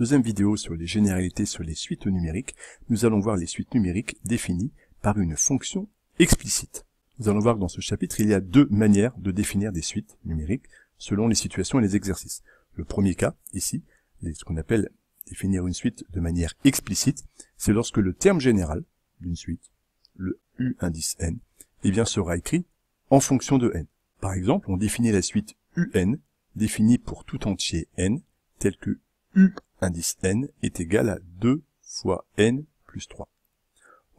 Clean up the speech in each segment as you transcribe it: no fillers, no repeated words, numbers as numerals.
deuxième vidéo sur les généralités sur les suites numériques, nous allons voir les suites numériques définies par une fonction explicite. Nous allons voir que dans ce chapitre, il y a deux manières de définir des suites numériques selon les situations et les exercices. Le premier cas, ici, ce qu'on appelle définir une suite de manière explicite, c'est lorsque le terme général d'une suite, le U indice n, eh bien, sera écrit en fonction de n. Par exemple, on définit la suite UN, définie pour tout entier n, tel que U indice n est égal à 2 fois n plus 3.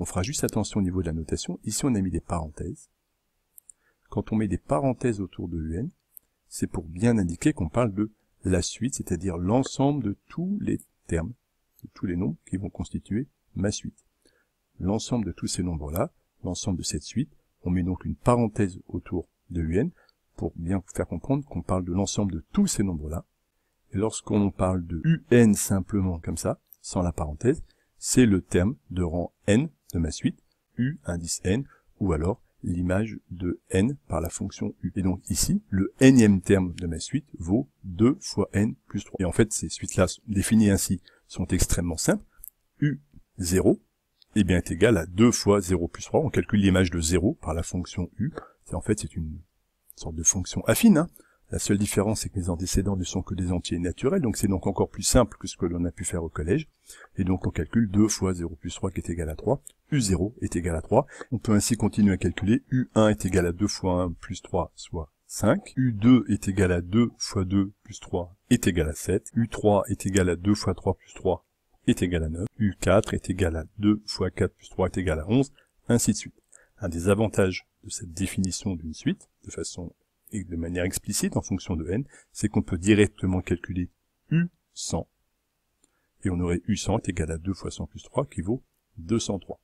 On fera juste attention au niveau de la notation. Ici, on a mis des parenthèses. Quand on met des parenthèses autour de UN, c'est pour bien indiquer qu'on parle de la suite, c'est-à-dire l'ensemble de tous les termes, de tous les nombres qui vont constituer ma suite. L'ensemble de tous ces nombres-là, l'ensemble de cette suite, on met donc une parenthèse autour de UN pour bien faire comprendre qu'on parle de l'ensemble de tous ces nombres-là. Et lorsqu'on parle de UN simplement comme ça, sans la parenthèse, c'est le terme de rang n de ma suite, U indice n, ou alors l'image de n par la fonction U. Et donc ici, le nème terme de ma suite vaut 2 fois n plus 3. Et en fait, ces suites-là, définies ainsi, sont extrêmement simples. U0 eh bien, est égal à 2 fois 0 plus 3. On calcule l'image de 0 par la fonction U. En fait, c'est une sorte de fonction affine, hein. La seule différence, c'est que mes antécédents ne sont que des entiers naturels, donc c'est donc encore plus simple que ce que l'on a pu faire au collège. Et donc on calcule 2 fois 0 plus 3 qui est égal à 3, U0 est égal à 3. On peut ainsi continuer à calculer, U1 est égal à 2 fois 1 plus 3, soit 5. U2 est égal à 2 fois 2 plus 3 est égal à 7. U3 est égal à 2 fois 3 plus 3 est égal à 9. U4 est égal à 2 fois 4 plus 3 est égal à 11, ainsi de suite. Un des avantages de cette définition d'une suite, de manière explicite en fonction de n, c'est qu'on peut directement calculer U100, et on aurait U100 est égal à 2 fois 100 plus 3, qui vaut 203.